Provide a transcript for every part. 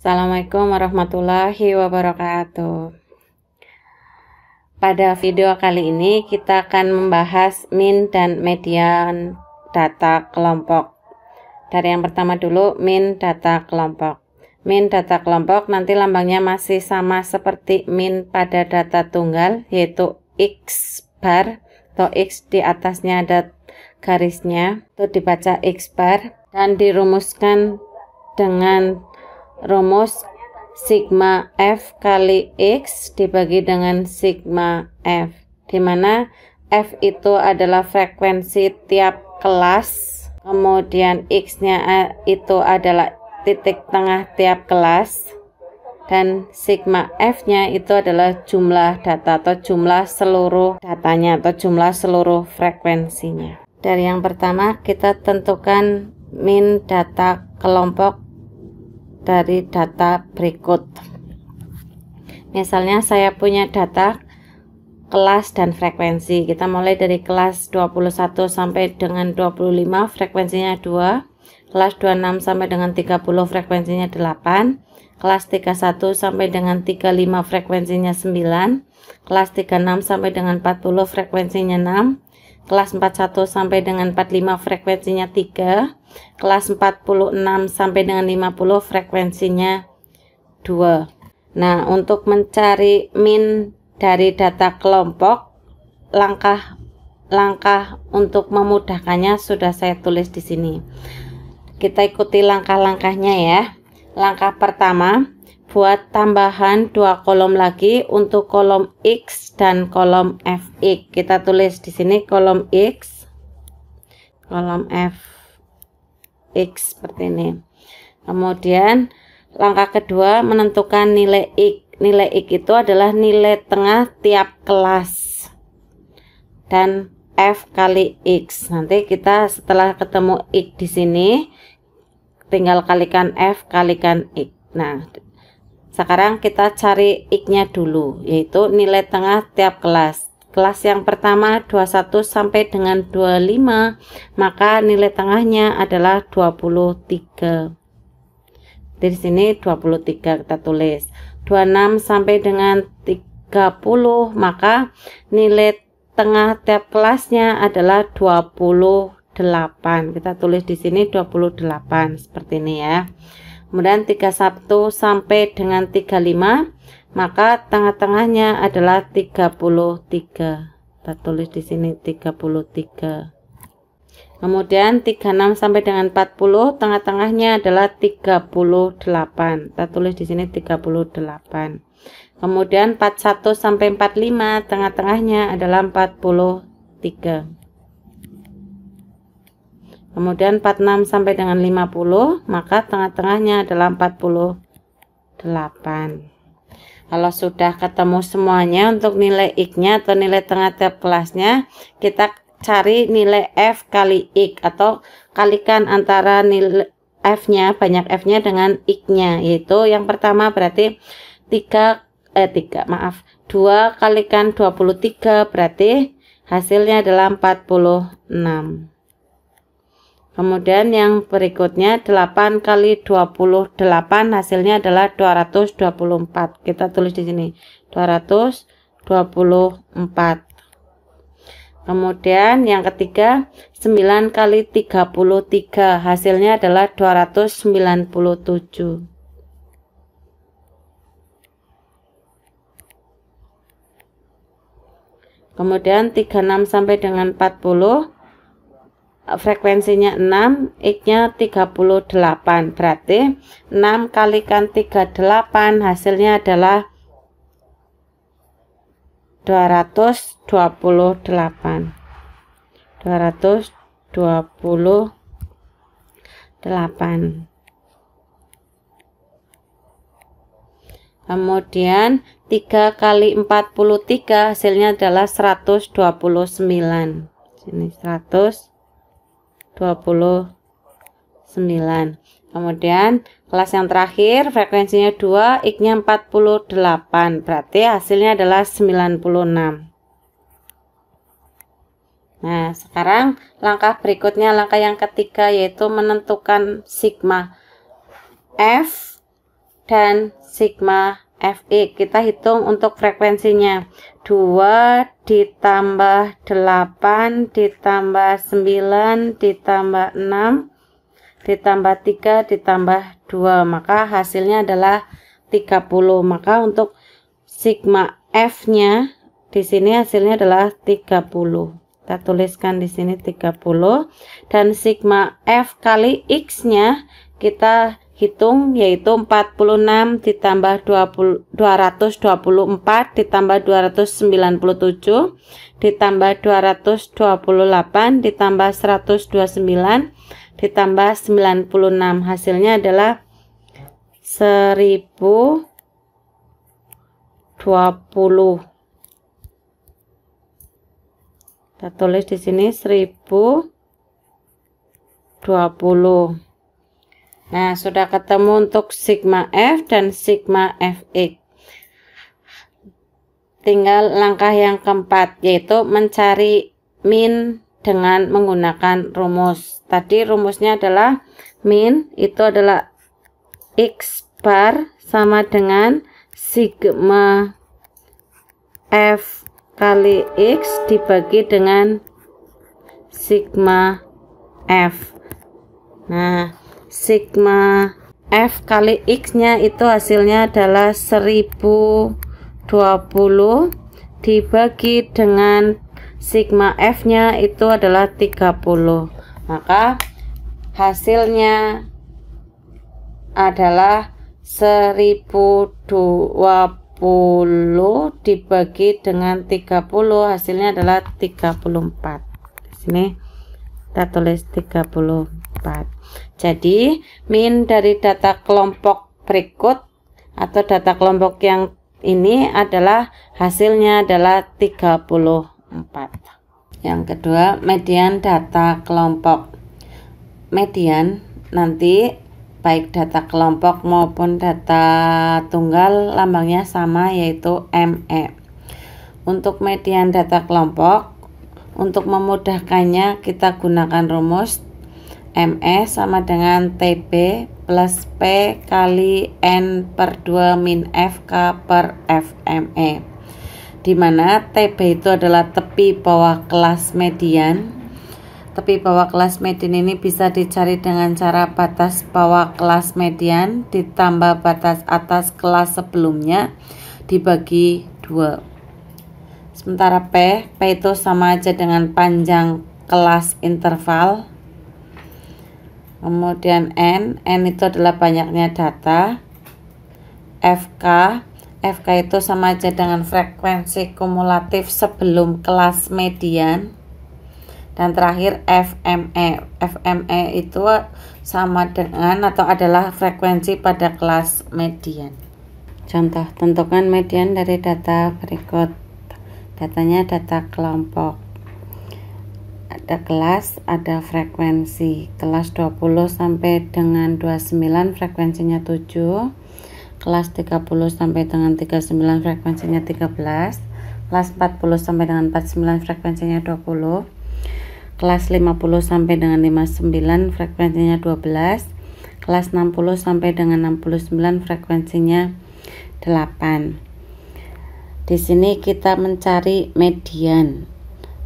Assalamualaikum warahmatullahi wabarakatuh. Pada video kali ini kita akan membahas min dan median data kelompok. Dari yang pertama dulu, min data kelompok. Min data kelompok nanti lambangnya masih sama seperti min pada data tunggal, yaitu X bar atau X di atasnya ada garisnya, itu dibaca X bar dan dirumuskan dengan rumus sigma F kali X dibagi dengan sigma F, di mana F itu adalah frekuensi tiap kelas, kemudian X-nya itu adalah titik tengah tiap kelas, dan sigma F-nya itu adalah jumlah data atau jumlah seluruh datanya atau jumlah seluruh frekuensinya. Dari yang pertama kita tentukan min data kelompok dari data berikut. Misalnya saya punya data kelas dan frekuensi. Kita mulai dari kelas 21 sampai dengan 25 frekuensinya 2, kelas 26 sampai dengan 30 frekuensinya 8, kelas 31 sampai dengan 35 frekuensinya 9, kelas 36 sampai dengan 40 frekuensinya 6, kelas 41 sampai dengan 45 frekuensinya 3, kelas 46 sampai dengan 50 frekuensinya 2. Nah, untuk mencari min dari data kelompok, langkah untuk memudahkannya sudah saya tulis di sini. Kita ikuti langkah-langkahnya ya. Langkah pertama, buat tambahan 2 kolom lagi untuk kolom X dan kolom Fx. Kita tulis di sini kolom X, kolom Fx seperti ini. Kemudian langkah kedua menentukan nilai X. Nilai X itu adalah nilai tengah tiap kelas dan F kali X. Nanti kita setelah ketemu X di sini tinggal kalikan F kalikan X. Nah, sekarang kita cari X-nya dulu, yaitu nilai tengah tiap kelas. Kelas yang pertama 21 sampai dengan 25, maka nilai tengahnya adalah 23. Di sini 23 kita tulis. 26 sampai dengan 30, maka nilai tengah tiap kelasnya adalah 28. Kita tulis di sini 28 seperti ini ya. Kemudian 31 sampai dengan 35, maka tengah-tengahnya adalah 33. Kita tulis di sini 33. Kemudian 36 sampai dengan 40, tengah-tengahnya adalah 38. Kita tulis di sini 38. Kemudian 41 sampai 45, tengah-tengahnya adalah 43. Kemudian 46 sampai dengan 50, maka tengah-tengahnya adalah 48. Kalau sudah ketemu semuanya untuk nilai X-nya atau nilai tengah tiap kelasnya, kita cari nilai F kali X atau kalikan antara nilai F-nya, banyak F-nya dengan X-nya, yaitu yang pertama berarti 2 kalikan 23 berarti hasilnya adalah 46. Kemudian yang berikutnya 8 kali 28 hasilnya adalah 224. Kita tulis di sini 224. Kemudian yang ketiga 9 kali 33 hasilnya adalah 297. Kemudian 36 sampai dengan 40, frekuensinya 6, X-nya 38. Berarti 6 kalikan 38 hasilnya adalah 228. 228. Kemudian 3 kali 43 hasilnya adalah 129. Sini 129. Kemudian kelas yang terakhir frekuensinya 2, X-nya 48. Berarti hasilnya adalah 96. Nah, sekarang langkah berikutnya, langkah yang ketiga, yaitu menentukan sigma F dan sigma Fi. Kita hitung untuk frekuensinya. 2 ditambah 8 ditambah 9 ditambah 6 ditambah 3 ditambah 2, maka hasilnya adalah 30. Maka untuk sigma F nya di sini hasilnya adalah 30. Kita tuliskan di sini 30, dan sigma F kali X nya kita hitung, yaitu 46 ditambah 224 ditambah 297 ditambah 228 ditambah 129 ditambah 96. Hasilnya adalah 1020. Kita tulis di sini 1020. Nah, sudah ketemu untuk sigma F dan sigma Fx. Tinggal langkah yang keempat, yaitu mencari min dengan menggunakan rumus. Tadi rumusnya adalah min itu adalah X bar sama dengan sigma F kali X dibagi dengan sigma F. Nah, sigma F kali X nya itu hasilnya adalah 1020 dibagi dengan sigma F nya itu adalah 30. Maka hasilnya adalah 1020 dibagi dengan 30, hasilnya adalah 34. Di sini kita tulis 34. Jadi min dari data kelompok berikut atau data kelompok yang ini adalah hasilnya adalah 34. Yang kedua, median data kelompok. Median nanti baik data kelompok maupun data tunggal lambangnya sama, yaitu ME. Untuk median data kelompok, untuk memudahkannya kita gunakan rumus ME sama dengan TB plus P kali N per 2 min FK per FME, di mana TB itu adalah tepi bawah kelas median. Tepi bawah kelas median ini bisa dicari dengan cara batas bawah kelas median ditambah batas atas kelas sebelumnya dibagi 2. Sementara P itu sama aja dengan panjang kelas interval. Kemudian N itu adalah banyaknya data. FK itu sama aja dengan frekuensi kumulatif sebelum kelas median. Dan terakhir FME itu sama dengan atau adalah frekuensi pada kelas median. Contoh, tentukan median dari data berikut. Datanya data kelompok. Ada kelas, ada frekuensi. Kelas 20 sampai dengan 29 frekuensinya 7. Kelas 30 sampai dengan 39 frekuensinya 13. Kelas 40 sampai dengan 49 frekuensinya 20. Kelas 50 sampai dengan 59 frekuensinya 12. Kelas 60 sampai dengan 69 frekuensinya 8. Di sini kita mencari median.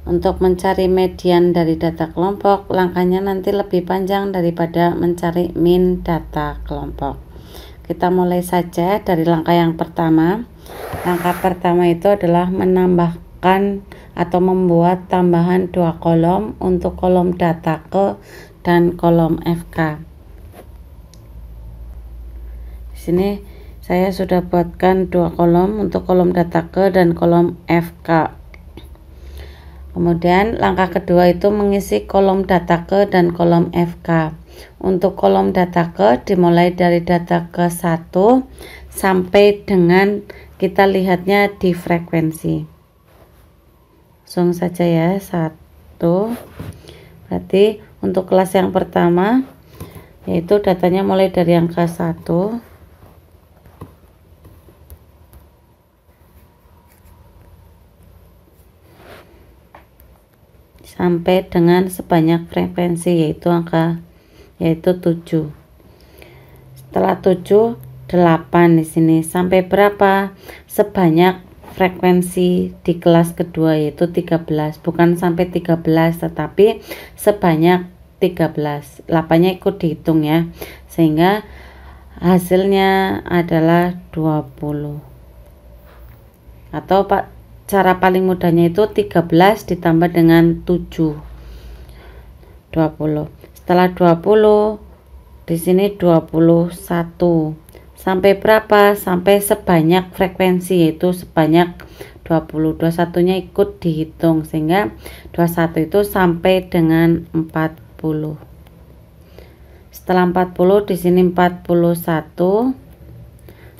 Untuk mencari median dari data kelompok, langkahnya nanti lebih panjang daripada mencari min data kelompok. Kita mulai saja dari langkah yang pertama. Langkah pertama itu adalah menambahkan atau membuat tambahan 2 kolom untuk kolom data ke dan kolom FK. Di sini saya sudah buatkan 2 kolom untuk kolom data ke dan kolom FK. Kemudian langkah kedua itu mengisi kolom data ke dan kolom FK. Untuk kolom data ke dimulai dari data ke 1 sampai dengan kita lihatnya di frekuensi. Langsung saja ya, 1. Berarti untuk kelas yang pertama yaitu datanya mulai dari angka 1 sampai dengan sebanyak frekuensi yaitu 7. Setelah 7, 8 8 di sini. Sampai berapa? Sebanyak frekuensi di kelas kedua yaitu 13. Bukan sampai 13 tetapi sebanyak 13. 8-nya ikut dihitung ya. Sehingga hasilnya adalah 20. Atau cara paling mudahnya itu 13 ditambah dengan 7. 20. Setelah 20 di sini 21. Sampai berapa? Sampai sebanyak frekuensi yaitu sebanyak 20. 21-nya ikut dihitung sehingga 21 itu sampai dengan 40. Setelah 40 di sini 41.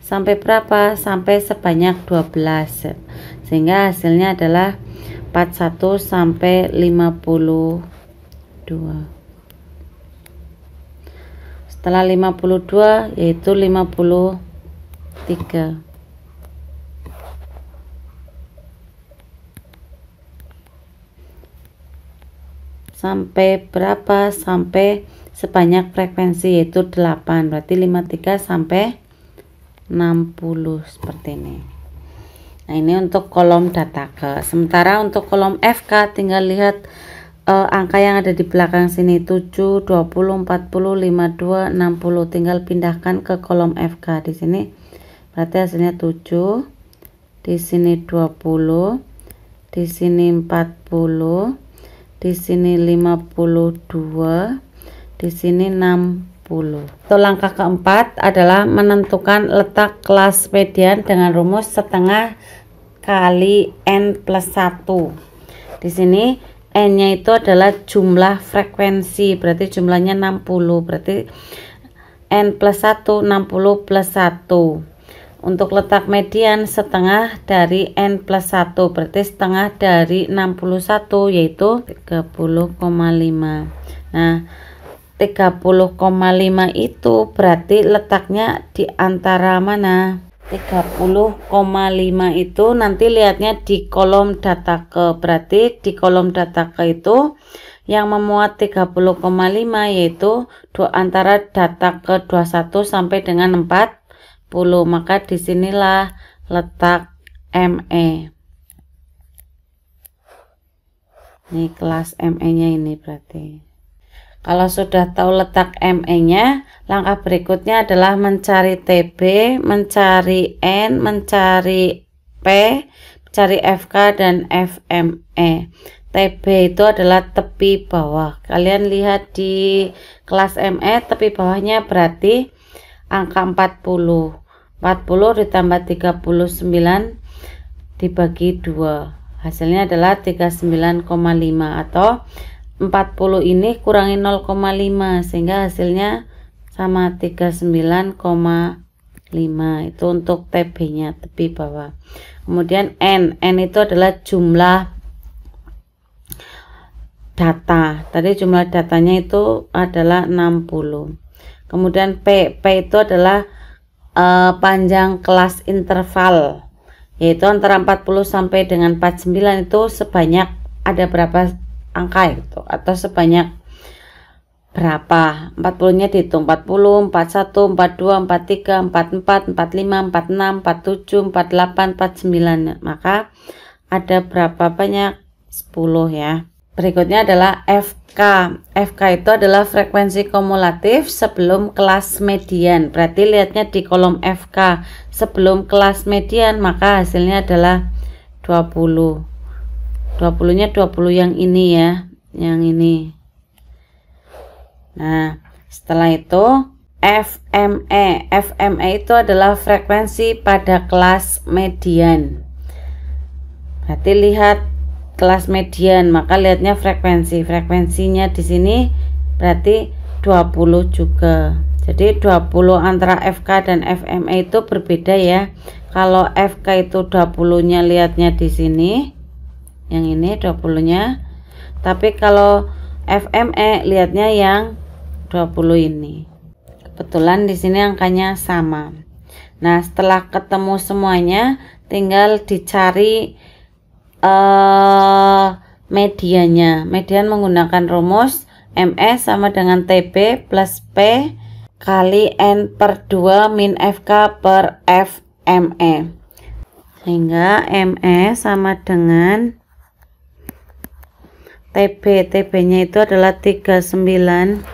Sampai berapa? Sampai sebanyak 12. Sehingga hasilnya adalah 41 sampai 52. Setelah 52 yaitu 53. Sampai berapa? Sampai sebanyak frekuensi yaitu 8. Berarti 53 sampai 60 seperti ini. Nah, ini untuk kolom data ke. Sementara untuk kolom FK tinggal lihat angka yang ada di belakang sini 7, 20, 40, 52, 60. Tinggal pindahkan ke kolom FK di sini. Berarti hasilnya 7. Di sini 20. Di sini 40. Di sini 52. Di sini 60. Untuk langkah keempat adalah menentukan letak kelas median dengan rumus setengah kali n plus 1. Di sini N-nya itu adalah jumlah frekuensi, berarti jumlahnya 60, berarti N plus 1, 60 plus 1. Untuk letak median setengah dari N plus 1, berarti setengah dari 61 yaitu 30,5. Nah, 30,5 itu berarti letaknya di antara mana? 30,5 itu nanti lihatnya di kolom data ke. Berarti di kolom data ke itu yang memuat 30,5 yaitu antara data ke 21 sampai dengan 40. Maka disinilah letak ME. Ini kelas ME nya ini berarti. Kalau sudah tahu letak ME-nya, langkah berikutnya adalah mencari TB, mencari N, mencari P, mencari FK dan FME. TB itu adalah tepi bawah. Kalian lihat di kelas ME, tepi bawahnya berarti angka 40. 40 ditambah 39 dibagi 2. Hasilnya adalah 39,5 atau 40 ini kurangi 0,5 sehingga hasilnya sama 39,5. Itu untuk TB nya tepi bawah. Kemudian N itu adalah jumlah data. Tadi jumlah datanya itu adalah 60. Kemudian P itu adalah panjang kelas interval, yaitu antara 40 sampai dengan 49 itu sebanyak ada berapa angka itu atau sebanyak berapa. 40 nya dihitung 40, 41, 42, 43, 44, 45, 46, 47, 48, 49. Maka ada berapa banyak? 10 ya. Berikutnya adalah FK. FK itu adalah frekuensi kumulatif sebelum kelas median. Berarti lihatnya di kolom FK sebelum kelas median, maka hasilnya adalah 20. 20-nya 20 yang ini ya, yang ini. Nah, setelah itu FME. FME itu adalah frekuensi pada kelas median. Berarti lihat kelas median, maka lihatnya frekuensi. Frekuensinya di sini berarti 20 juga. Jadi 20 antara FK dan FME itu berbeda ya. Kalau FK itu 20-nya lihatnya di sini. Yang ini 20-nya. Tapi kalau FME lihatnya yang 20 ini. Kebetulan di sini angkanya sama. Nah, setelah ketemu semuanya, tinggal dicari mediannya. Median menggunakan rumus ME sama dengan TB plus P kali N per 2 min FK per FME, sehingga ME sama dengan TB nya itu adalah 39,5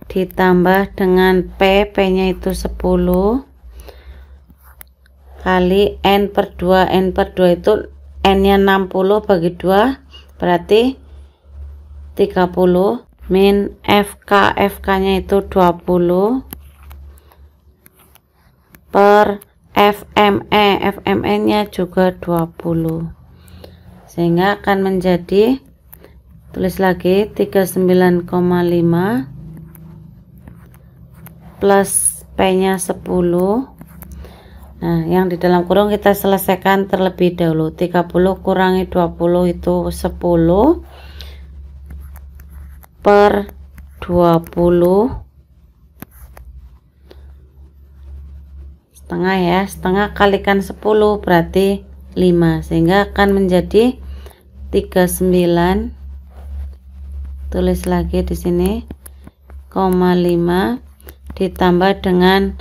ditambah dengan P nya itu 10 kali N per 2 itu N nya 60 bagi 2 berarti 30 min FK nya itu 20 per FME nya juga 20, sehingga akan menjadi, tulis lagi, 39,5 plus P nya 10. Nah, yang di dalam kurung kita selesaikan terlebih dahulu. 30 kurangi 20 itu 10 per 20 setengah ya, setengah kalikan 10 berarti 5, sehingga akan menjadi 39, tulis lagi di sini, 0,5 ditambah dengan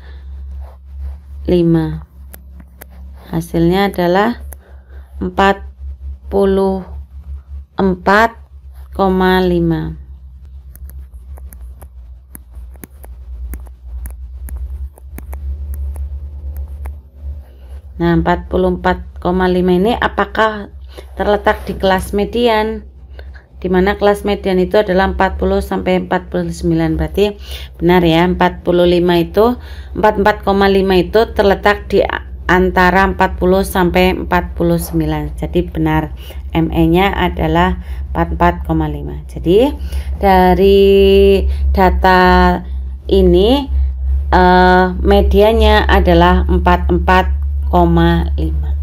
5, hasilnya adalah 44,5. Nah, 44,5 ini apakah terletak di kelas median? Dimana kelas median itu adalah 40 sampai 49. Berarti benar ya, 44,5 itu terletak di antara 40 sampai 49. Jadi benar, ME nya adalah 44,5. Jadi dari data ini medianya adalah 44,5.